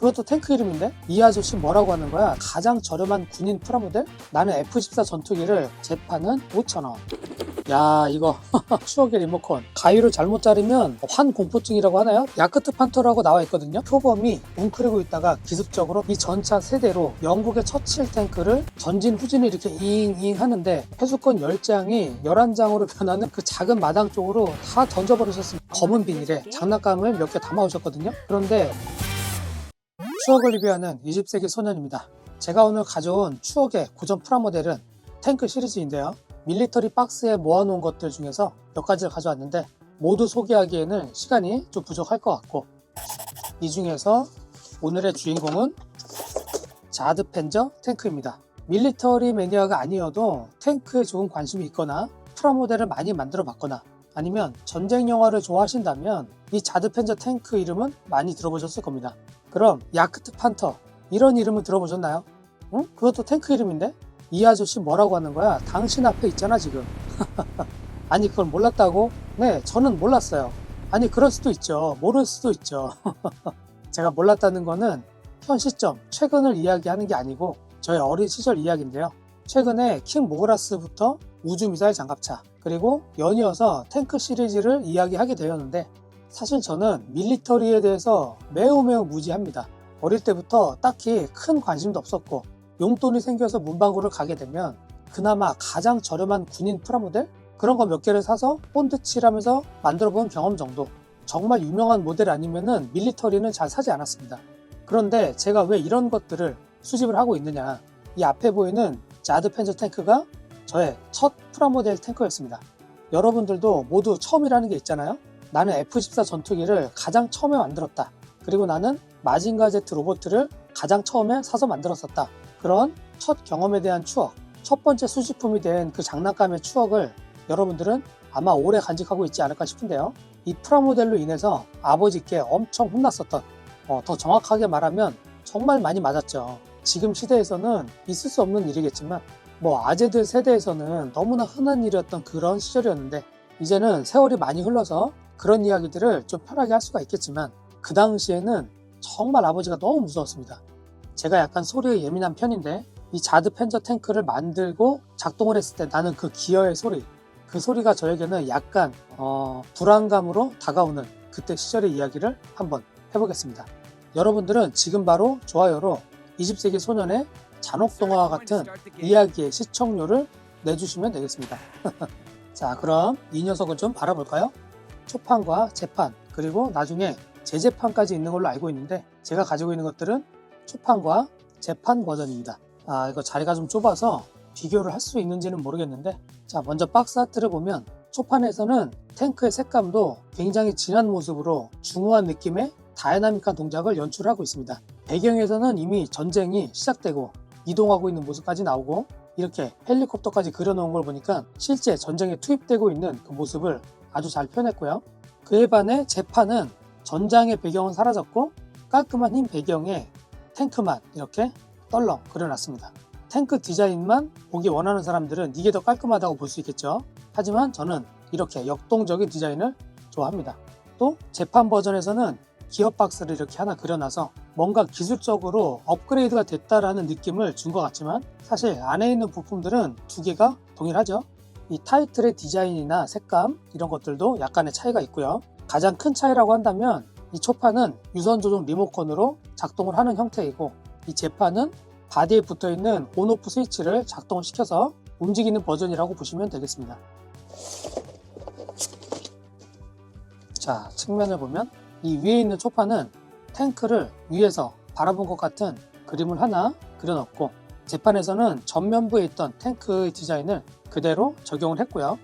그것도 탱크 이름인데? 이 아저씨 뭐라고 하는 거야? 가장 저렴한 군인 프라모델? 나는 F14 전투기를 재판은 5,000원. 야, 이거 추억의 리모컨. 가위로 잘못 자르면 환공포증이라고 하나요? 야크트 판터라고 나와 있거든요. 표범이 웅크리고 있다가 기습적으로 이 전차 세대로 영국의 처칠 탱크를 전진 후진을 이렇게 잉잉 하는데 해수권 10장이 11장으로 변하는 그 작은 마당 쪽으로 다 던져버리셨습니다. 검은 비닐에 장난감을 몇 개 담아오셨거든요. 그런데 추억을 리뷰하는 20세기 소년입니다. 제가 오늘 가져온 추억의 고전 프라모델은 탱크 시리즈인데요. 밀리터리 박스에 모아놓은 것들 중에서 몇 가지를 가져왔는데 모두 소개하기에는 시간이 좀 부족할 것 같고, 이 중에서 오늘의 주인공은 자드펜저 탱크입니다. 밀리터리 매니아가 아니어도 탱크에 좋은 관심이 있거나 프라모델을 많이 만들어 봤거나 아니면 전쟁 영화를 좋아하신다면 이 자드펜저 탱크 이름은 많이 들어보셨을 겁니다. 그럼 야크트 판터 이런 이름은 들어보셨나요? 응? 그것도 탱크 이름인데? 이 아저씨 뭐라고 하는 거야? 당신 앞에 있잖아 지금. 아니 그걸 몰랐다고? 네, 저는 몰랐어요. 아니 그럴 수도 있죠. 모를 수도 있죠. 제가 몰랐다는 거는 현 시점, 최근을 이야기하는 게 아니고 저의 어린 시절 이야기인데요. 최근에 킹 모그라스부터 우주미사일 장갑차, 그리고 연이어서 탱크 시리즈를 이야기하게 되었는데, 사실 저는 밀리터리에 대해서 매우 무지합니다. 어릴 때부터 딱히 큰 관심도 없었고, 용돈이 생겨서 문방구를 가게 되면 그나마 가장 저렴한 군인 프라모델? 그런 거 몇 개를 사서 본드 칠하면서 만들어 본 경험 정도. 정말 유명한 모델 아니면은 밀리터리는 잘 사지 않았습니다. 그런데 제가 왜 이런 것들을 수집을 하고 있느냐, 이 앞에 보이는 자드펜저 탱크가 저의 첫 프라모델 탱크였습니다. 여러분들도 모두 처음이라는 게 있잖아요. 나는 F14 전투기를 가장 처음에 만들었다. 그리고 나는 마징가 제트 로봇을 가장 처음에 사서 만들었었다. 그런 첫 경험에 대한 추억, 첫 번째 수집품이 된 그 장난감의 추억을 여러분들은 아마 오래 간직하고 있지 않을까 싶은데요. 이 프라모델로 인해서 아버지께 엄청 혼났었던, 더 정확하게 말하면 정말 많이 맞았죠. 지금 시대에서는 있을 수 없는 일이겠지만 아재들 세대에서는 너무나 흔한 일이었던 그런 시절이었는데, 이제는 세월이 많이 흘러서 그런 이야기들을 좀 편하게 할 수가 있겠지만 그 당시에는 정말 아버지가 너무 무서웠습니다. 제가 약간 소리에 예민한 편인데 이 자드펜저 탱크를 만들고 작동을 했을 때 나는 그 기어의 소리, 그 소리가 저에게는 약간 불안감으로 다가오는 그때 시절의 이야기를 한번 해보겠습니다. 여러분들은 지금 바로 좋아요로 20세기 소년의 잔혹동화와 같은 이야기의 시청료를 내주시면 되겠습니다. 자, 그럼 이 녀석을 좀 알아볼까요? 초판과 재판, 그리고 나중에 재재판까지 있는 걸로 알고 있는데, 제가 가지고 있는 것들은 초판과 재판 버전입니다. 이거 자리가 좀 좁아서 비교를 할 수 있는지는 모르겠는데, 자, 먼저 박스 아트를 보면 초판에서는 탱크의 색감도 굉장히 진한 모습으로 중후한 느낌의 다이나믹한 동작을 연출하고 있습니다. 배경에서는 이미 전쟁이 시작되고 이동하고 있는 모습까지 나오고, 이렇게 헬리콥터까지 그려놓은 걸 보니까 실제 전쟁에 투입되고 있는 그 모습을 아주 잘 표현했고요. 그에 반해 재판은 전장의 배경은 사라졌고 깔끔한 흰 배경에 탱크만 이렇게 떨렁 그려놨습니다. 탱크 디자인만 보기 원하는 사람들은 이게 더 깔끔하다고 볼 수 있겠죠. 하지만 저는 이렇게 역동적인 디자인을 좋아합니다. 또 재판 버전에서는 기어박스를 이렇게 하나 그려놔서 뭔가 기술적으로 업그레이드가 됐다라는 느낌을 준 것 같지만, 사실 안에 있는 부품들은 두 개가 동일하죠. 이 타이틀의 디자인이나 색감 이런 것들도 약간의 차이가 있고요. 가장 큰 차이라고 한다면 이 초판은 유선 조종 리모컨으로 작동을 하는 형태이고, 이 재판은 바디에 붙어있는 온오프 스위치를 작동을 시켜서 움직이는 버전이라고 보시면 되겠습니다. 자, 측면을 보면 이 위에 있는 초판은 탱크를 위에서 바라본 것 같은 그림을 하나 그려놓고, 재판에서는 전면부에 있던 탱크의 디자인을 그대로 적용을 했고요.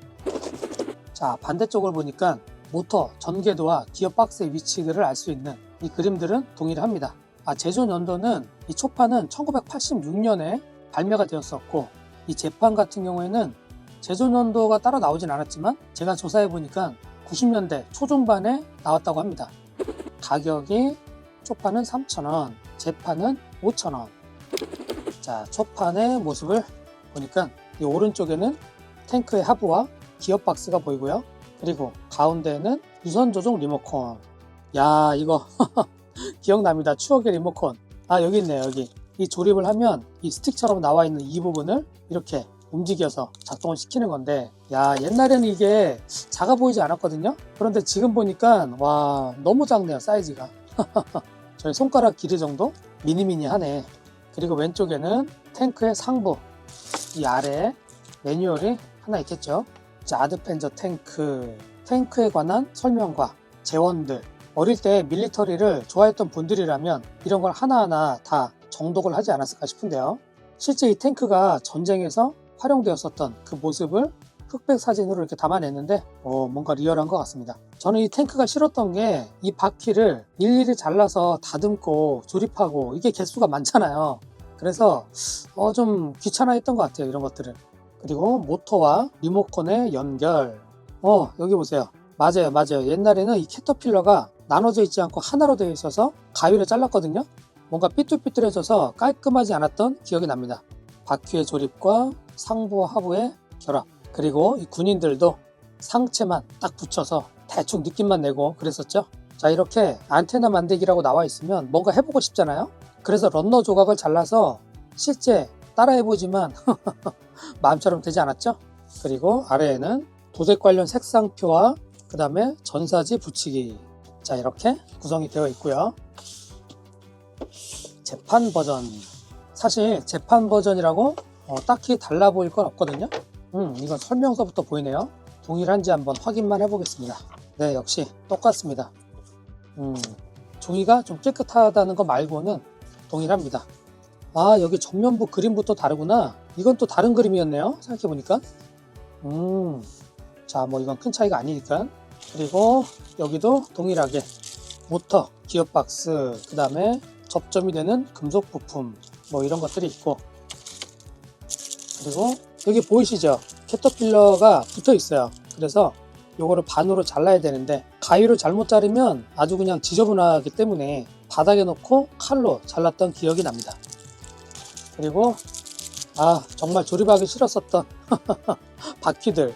자, 반대쪽을 보니까 모터, 전개도와 기어박스의 위치들을 알 수 있는 이 그림들은 동일합니다. 제조 연도는 이 초판은 1986년에 발매가 되었었고, 이 재판 같은 경우에는 제조 연도가 따로 나오진 않았지만 제가 조사해 보니까 90년대 초중반에 나왔다고 합니다. 가격이 초판은 3,000원, 재판은 5,000원. 자, 초판의 모습을 보니까 이 오른쪽에는 탱크의 하부와 기어박스가 보이고요. 그리고 가운데에는 유선 조종 리모컨. 야, 이거 기억납니다. 추억의 리모컨. 아, 여기 있네요. 여기 이 조립을 하면 이 스틱처럼 나와 있는 이 부분을 이렇게 움직여서 작동을 시키는 건데, 야, 옛날에는 이게 작아 보이지 않았거든요. 그런데 지금 보니까 와, 너무 작네요. 사이즈가. 저희 손가락 길이 정도? 미니미니하네. 그리고 왼쪽에는 탱크의 상부, 이 아래에 매뉴얼이 하나 있겠죠. 아드벤처 탱크, 탱크에 관한 설명과 재원들. 어릴 때 밀리터리를 좋아했던 분들이라면 이런 걸 하나하나 다 정독을 하지 않았을까 싶은데요. 실제 이 탱크가 전쟁에서 활용되었었던 그 모습을 흑백 사진으로 이렇게 담아냈는데 뭔가 리얼한 것 같습니다. 저는 이 탱크가 싫었던 게 이 바퀴를 일일이 잘라서 다듬고 조립하고 이게 개수가 많잖아요. 그래서 좀 귀찮아했던 것 같아요, 이런 것들을. 그리고 모터와 리모컨의 연결. 여기 보세요. 맞아요. 옛날에는 이 캐터필러가 나눠져 있지 않고 하나로 되어 있어서 가위로 잘랐거든요. 뭔가 삐뚤삐뚤해져서 깔끔하지 않았던 기억이 납니다. 바퀴의 조립과 상부와 하부의 결합. 그리고 이 군인들도 상체만 딱 붙여서 대충 느낌만 내고 그랬었죠. 자, 이렇게 안테나 만들기라고 나와 있으면 뭔가 해보고 싶잖아요. 그래서 런너 조각을 잘라서 실제 따라해보지만 마음처럼 되지 않았죠. 그리고 아래에는 도색 관련 색상표와 그 다음에 전사지 붙이기. 자, 이렇게 구성이 되어 있고요. 재판 버전. 사실 재판 버전이라고 딱히 달라 보일 건 없거든요. 이건 설명서부터 보이네요. 동일한지 한번 확인만 해보겠습니다. 네, 역시 똑같습니다. 종이가 좀 깨끗하다는 거 말고는 동일합니다. 아, 여기 전면부 그림부터 다르구나. 이건 또 다른 그림이었네요. 생각해보니까. 자, 뭐 이건 큰 차이가 아니니까. 그리고 여기도 동일하게 모터, 기어박스, 그 다음에 접점이 되는 금속 부품, 뭐 이런 것들이 있고. 그리고 여기 보이시죠? 캐터필러가 붙어 있어요. 그래서 요거를 반으로 잘라야 되는데 가위로 잘못 자르면 아주 그냥 지저분하기 때문에 바닥에 놓고 칼로 잘랐던 기억이 납니다. 그리고 정말 조립하기 싫었었던 바퀴들,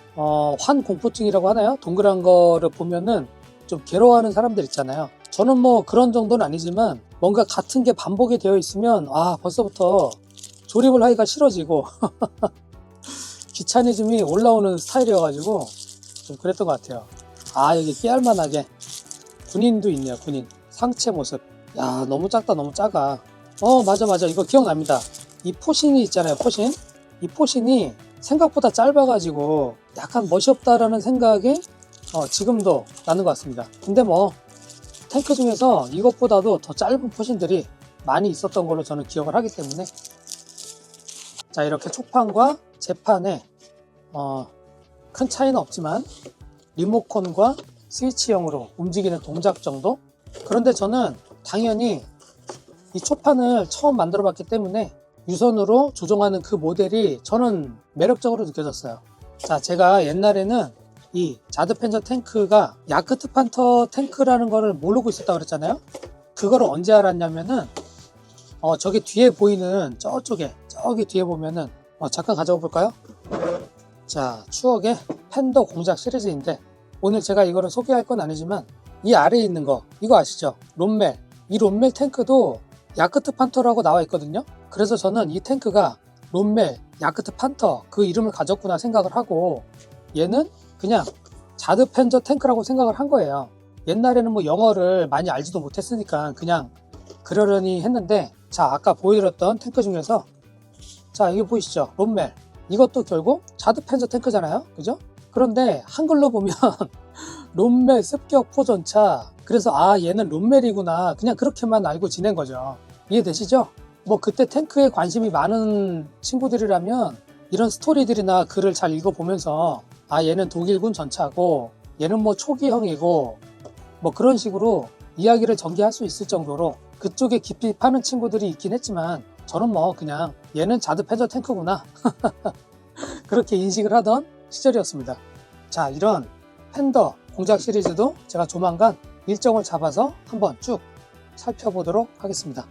환공포증이라고 하나요? 동그란 거를 보면은 좀 괴로워하는 사람들 있잖아요. 저는 뭐 그런 정도는 아니지만 뭔가 같은 게 반복이 되어 있으면 벌써부터 조립을 하기가 싫어지고 귀차니즘이 올라오는 스타일이어가지고 좀 그랬던 것 같아요. 여기 깨알만하게 군인도 있네요. 군인 상체 모습. 야, 너무 작다. 너무 작아. 맞아. 이거 기억납니다. 이 포신이 있잖아요. 포신. 이 포신이 생각보다 짧아가지고 약간 멋이 없다라는 생각이 지금도 나는 것 같습니다. 근데 뭐 탱크 중에서 이것보다도 더 짧은 포신들이 많이 있었던 걸로 저는 기억을 하기 때문에. 자, 이렇게 초판과 재판에 큰 차이는 없지만 리모컨과 스위치형으로 움직이는 동작 정도? 그런데 저는 당연히 이 초판을 처음 만들어 봤기 때문에 유선으로 조종하는 그 모델이 저는 매력적으로 느껴졌어요. 자, 제가 옛날에는 이 아드벤처 탱크가 야크트 판터 탱크라는 거를 모르고 있었다고 그랬잖아요. 그거를 언제 알았냐면은 저기 뒤에 보이는 저기 뒤에 보면은 잠깐 가져가 볼까요? 자, 추억의 팬더 공작 시리즈인데 오늘 제가 이거를 소개할 건 아니지만 이 아래에 있는 거 이거 아시죠? 롬멜. 이 롬멜 탱크도 야크트 판터라고 나와 있거든요. 그래서 저는 이 탱크가 롬멜, 야크트 판터 그 이름을 가졌구나 생각을 하고 얘는 그냥 아드벤처 탱크라고 생각을 한 거예요. 옛날에는 뭐 영어를 많이 알지도 못했으니까 그냥 그러려니 했는데, 자, 아까 보여드렸던 탱크 중에서 자, 여기 보이시죠? 롬멜. 이것도 결국 아드벤처 탱크잖아요. 그죠? 그런데 한글로 보면 롬멜 습격 포전차. 그래서 얘는 롬멜이구나. 그냥 그렇게만 알고 지낸 거죠. 이해되시죠? 뭐 그때 탱크에 관심이 많은 친구들이라면 이런 스토리들이나 글을 잘 읽어보면서 얘는 독일군 전차고 얘는 뭐 초기형이고 뭐 그런 식으로 이야기를 전개할 수 있을 정도로 그쪽에 깊이 파는 친구들이 있긴 했지만 저는 뭐 그냥 얘는 아드벤처 탱크구나 그렇게 인식을 하던 시절이었습니다. 자, 이런 팬더 공작 시리즈도 제가 조만간 일정을 잡아서 한번 쭉 살펴보도록 하겠습니다.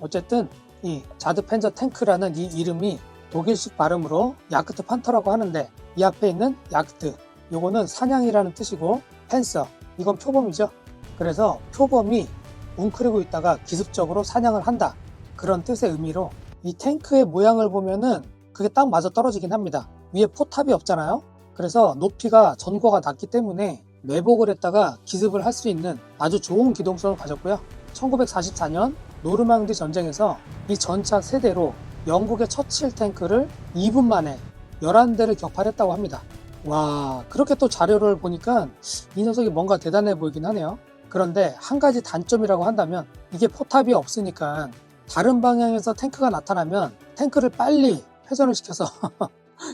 어쨌든 이 아드벤처 탱크라는 이 이름이 독일식 발음으로 야크트 판터라고 하는데 이 앞에 있는 야크트, 요거는 사냥이라는 뜻이고 펜서, 이건 표범이죠. 그래서 표범이 웅크리고 있다가 기습적으로 사냥을 한다, 그런 뜻의 의미로 이 탱크의 모양을 보면은 그게 딱 맞아 떨어지긴 합니다. 위에 포탑이 없잖아요. 그래서 높이가 전고가 낮기 때문에 매복을 했다가 기습을 할 수 있는 아주 좋은 기동성을 가졌고요. 1944년 노르망디 전쟁에서 이 전차 세대로 영국의 처칠 탱크를 2분 만에 11대를 격파했다고 합니다. 와, 그렇게 또 자료를 보니까 이 녀석이 뭔가 대단해 보이긴 하네요. 그런데 한 가지 단점이라고 한다면 이게 포탑이 없으니까 다른 방향에서 탱크가 나타나면 탱크를 빨리 회전을 시켜서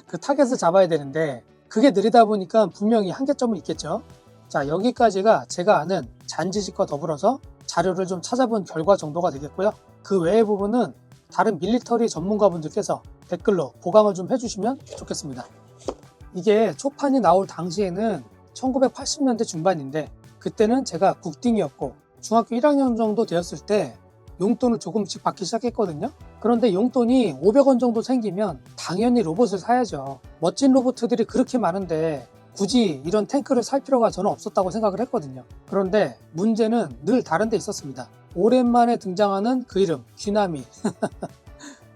그 타겟을 잡아야 되는데 그게 느리다 보니까 분명히 한계점은 있겠죠. 자, 여기까지가 제가 아는 잔지식과 더불어서 자료를 좀 찾아본 결과 정도가 되겠고요. 그 외의 부분은 다른 밀리터리 전문가분들께서 댓글로 보강을 좀 해주시면 좋겠습니다. 이게 초판이 나올 당시에는 1980년대 중반인데 그때는 제가 국딩이었고 중학교 1학년 정도 되었을 때 용돈을 조금씩 받기 시작했거든요. 그런데 용돈이 500원 정도 생기면 당연히 로봇을 사야죠. 멋진 로봇들이 그렇게 많은데 굳이 이런 탱크를 살 필요가 저는 없었다고 생각을 했거든요. 그런데 문제는 늘 다른 데 있었습니다. 오랜만에 등장하는 그 이름, 귀나미.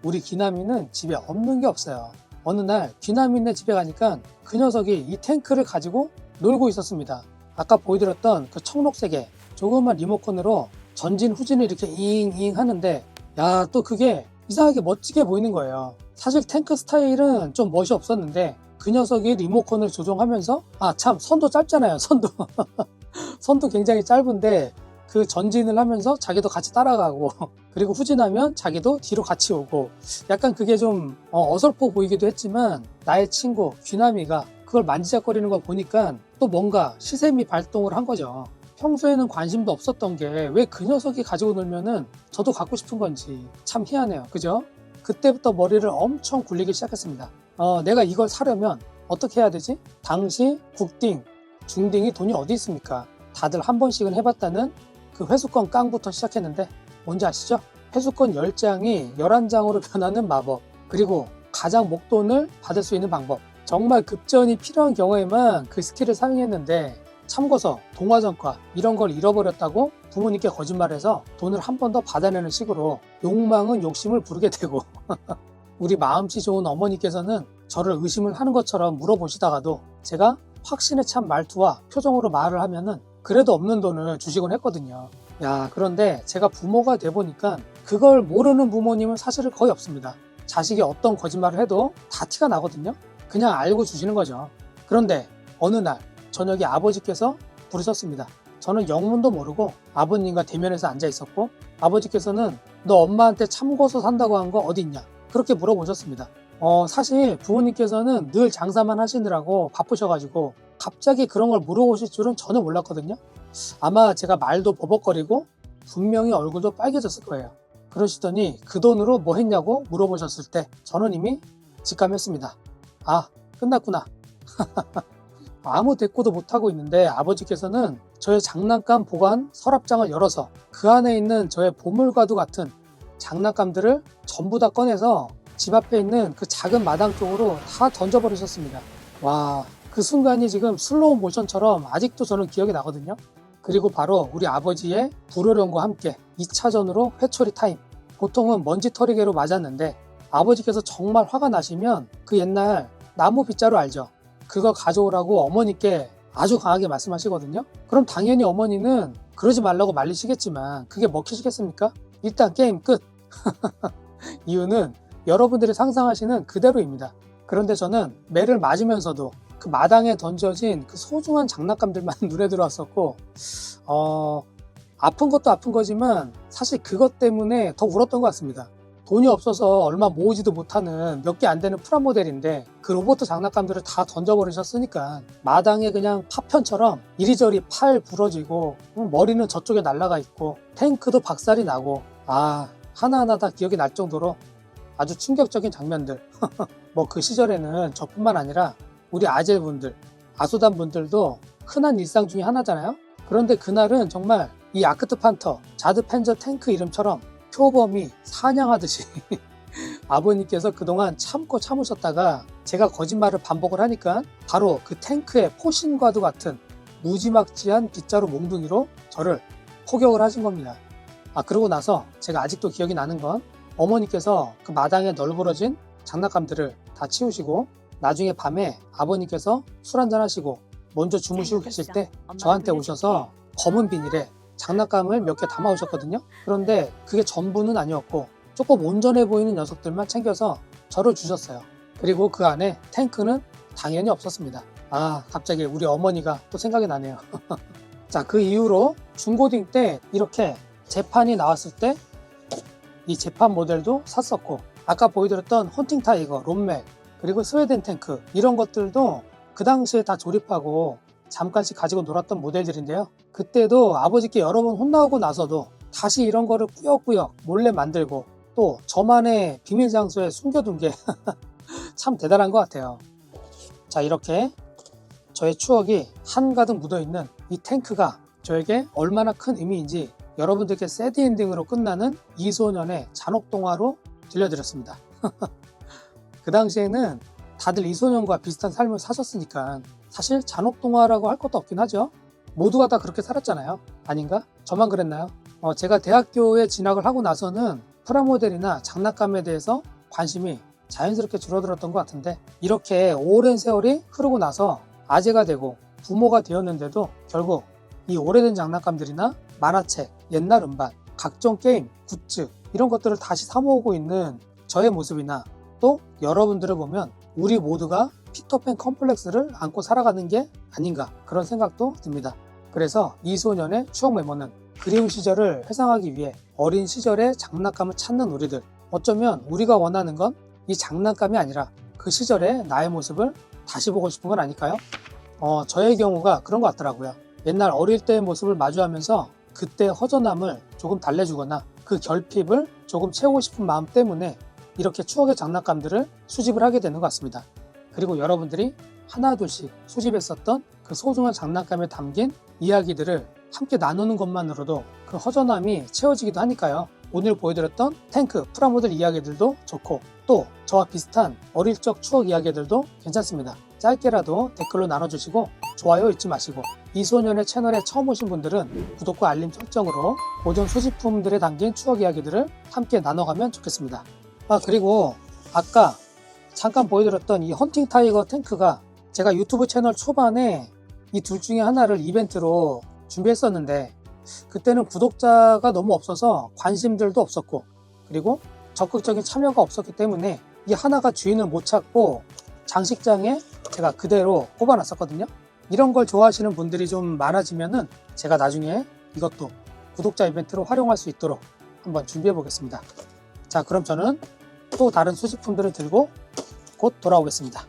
우리 귀나미는 집에 없는 게 없어요. 어느 날 귀나미네 집에 가니까 그 녀석이 이 탱크를 가지고 놀고 있었습니다. 아까 보여드렸던 그 청록색의 조그만 리모컨으로 전진 후진을 이렇게 잉잉 하는데, 야, 또 그게 이상하게 멋지게 보이는 거예요. 사실 탱크 스타일은 좀 멋이 없었는데 그 녀석이 리모컨을 조종하면서, 아 참, 선도 짧잖아요. 선도 굉장히 짧은데 그 전진을 하면서 자기도 같이 따라가고 그리고 후진하면 자기도 뒤로 같이 오고, 약간 그게 좀 어설퍼 보이기도 했지만 나의 친구 귀나미가 그걸 만지작거리는 걸 보니까 또 뭔가 시샘이 발동을 한 거죠. 평소에는 관심도 없었던 게 왜 그 녀석이 가지고 놀면은 저도 갖고 싶은 건지 참 희한해요. 그죠? 그때부터 머리를 엄청 굴리기 시작했습니다. 내가 이걸 사려면 어떻게 해야 되지? 당시 국딩, 중딩이 돈이 어디 있습니까? 다들 한 번씩은 해봤다는 그 회수권 깡부터 시작했는데 뭔지 아시죠? 회수권 10장이 11장으로 변하는 마법, 그리고 가장 목돈을 받을 수 있는 방법, 정말 급전이 필요한 경우에만 그 스킬을 사용했는데 참고서 동화전과 이런 걸 잃어버렸다고 부모님께 거짓말해서 돈을 한 번 더 받아내는 식으로 욕망은 욕심을 부르게 되고 우리 마음씨 좋은 어머니께서는 저를 의심을 하는 것처럼 물어보시다가도 제가 확신에 찬 말투와 표정으로 말을 하면은 그래도 없는 돈을 주시곤 했거든요. 야, 그런데 제가 부모가 돼 보니까 그걸 모르는 부모님은 사실은 거의 없습니다. 자식이 어떤 거짓말을 해도 다 티가 나거든요. 그냥 알고 주시는 거죠. 그런데 어느 날 저녁에 아버지께서 부르셨습니다. 저는 영문도 모르고 아버님과 대면해서 앉아 있었고 아버지께서는 너 엄마한테 참고서 산다고 한 거 어디 있냐? 그렇게 물어보셨습니다. 사실 부모님께서는 늘 장사만 하시느라고 바쁘셔가지고 갑자기 그런 걸 물어보실 줄은 전혀 몰랐거든요. 아마 제가 말도 버벅거리고 분명히 얼굴도 빨개졌을 거예요. 그러시더니 그 돈으로 뭐 했냐고 물어보셨을 때 저는 이미 직감했습니다. 아, 끝났구나. 아무 대꾸도 못하고 있는데 아버지께서는 저의 장난감 보관 서랍장을 열어서 그 안에 있는 저의 보물과도 같은 장난감들을 전부 다 꺼내서 집 앞에 있는 그 작은 마당 쪽으로 다 던져버리셨습니다. 와, 그 순간이 지금 슬로우 모션처럼 아직도 저는 기억이 나거든요. 그리고 바로 우리 아버지의 불호령과 함께 2차전으로 회초리 타임. 보통은 먼지털이개로 맞았는데 아버지께서 정말 화가 나시면 그 옛날 나무 빗자루 알죠? 그거 가져오라고 어머니께 아주 강하게 말씀하시거든요. 그럼 당연히 어머니는 그러지 말라고 말리시겠지만 그게 먹히시겠습니까? 일단 게임 끝. 이유는 여러분들이 상상하시는 그대로입니다. 그런데 저는 매를 맞으면서도 그 마당에 던져진 그 소중한 장난감들만 눈에 들어왔었고, 아픈 것도 아픈 거지만 사실 그것 때문에 더 울었던 것 같습니다. 돈이 없어서 얼마 모으지도 못하는 몇 개 안 되는 프라모델인데 그 로봇 장난감들을 다 던져버리셨으니까 마당에 그냥 파편처럼 이리저리 팔 부러지고 머리는 저쪽에 날아가 있고 탱크도 박살이 나고, 아, 하나하나 다 기억이 날 정도로 아주 충격적인 장면들. 뭐 그 시절에는 저뿐만 아니라 우리 아재분들, 아소단 분들도 흔한 일상 중에 하나잖아요. 그런데 그날은 정말 이 아크트 판터, 자드 펜저 탱크 이름처럼 표범이 사냥하듯이 아버님께서 그동안 참고 참으셨다가 제가 거짓말을 반복을 하니까 바로 그 탱크의 포신과도 같은 무지막지한 빗자루 몽둥이로 저를 포격을 하신 겁니다. 그러고 나서 제가 아직도 기억이 나는 건 어머니께서 그 마당에 널브러진 장난감들을 다 치우시고 나중에 밤에 아버님께서 술 한잔 하시고 먼저 주무시고 계실 때 저한테 오셔서 검은 비닐에 장난감을 몇 개 담아 오셨거든요. 그런데 그게 전부는 아니었고 조금 온전해 보이는 녀석들만 챙겨서 저를 주셨어요. 그리고 그 안에 탱크는 당연히 없었습니다. 갑자기 우리 어머니가 또 생각이 나네요. 자, 그 이후로 중고딩 때 이렇게 재판이 나왔을 때 이 재판 모델도 샀었고, 아까 보여드렸던 헌팅 타이거, 롬멜, 그리고 스웨덴 탱크 이런 것들도 그 당시에 다 조립하고 잠깐씩 가지고 놀았던 모델들인데요. 그때도 아버지께 여러 번 혼나고 나서도 다시 이런 거를 꾸역꾸역 몰래 만들고 또 저만의 비밀 장소에 숨겨둔 게 참 대단한 것 같아요. 자, 이렇게 저의 추억이 한가득 묻어있는 이 탱크가 저에게 얼마나 큰 의미인지 여러분들께 새드 엔딩으로 끝나는 이소년의 잔혹동화로 들려드렸습니다. 그 당시에는 다들 이소년과 비슷한 삶을 사셨으니까 사실 잔혹동화라고 할 것도 없긴 하죠. 모두가 다 그렇게 살았잖아요. 아닌가? 저만 그랬나요? 제가 대학교에 진학을 하고 나서는 프라모델이나 장난감에 대해서 관심이 자연스럽게 줄어들었던 것 같은데, 이렇게 오랜 세월이 흐르고 나서 아재가 되고 부모가 되었는데도 결국 이 오래된 장난감들이나 만화책, 옛날 음반, 각종 게임, 굿즈 이런 것들을 다시 사 모으고 있는 저의 모습이나 또 여러분들을 보면 우리 모두가 피터팬 컴플렉스를 안고 살아가는 게 아닌가 그런 생각도 듭니다. 그래서 이소년의 추억 메모는 그리운 시절을 회상하기 위해 어린 시절의 장난감을 찾는 우리들, 어쩌면 우리가 원하는 건 이 장난감이 아니라 그 시절의 나의 모습을 다시 보고 싶은 건 아닐까요? 저의 경우가 그런 것 같더라고요. 옛날 어릴 때의 모습을 마주하면서 그때 허전함을 조금 달래주거나 그 결핍을 조금 채우고 싶은 마음 때문에 이렇게 추억의 장난감들을 수집을 하게 되는 것 같습니다. 그리고 여러분들이 하나둘씩 수집했었던 그 소중한 장난감에 담긴 이야기들을 함께 나누는 것만으로도 그 허전함이 채워지기도 하니까요. 오늘 보여드렸던 탱크, 프라모델 이야기들도 좋고 또 저와 비슷한 어릴 적 추억 이야기들도 괜찮습니다. 짧게라도 댓글로 나눠주시고 좋아요 잊지 마시고 이소년의 채널에 처음 오신 분들은 구독과 알림 설정으로 고전 소지품들에 담긴 추억 이야기들을 함께 나눠가면 좋겠습니다. 그리고 아까 잠깐 보여드렸던 이 헌팅 타이거 탱크가 제가 유튜브 채널 초반에 이 둘 중에 하나를 이벤트로 준비했었는데 그때는 구독자가 너무 없어서 관심들도 없었고 그리고 적극적인 참여가 없었기 때문에 이 하나가 주인을 못 찾고 장식장에 제가 그대로 꼽아놨었거든요. 이런 걸 좋아하시는 분들이 좀 많아지면은 제가 나중에 이것도 구독자 이벤트로 활용할 수 있도록 한번 준비해 보겠습니다. 자, 그럼 저는 또 다른 수집품들을 들고 곧 돌아오겠습니다.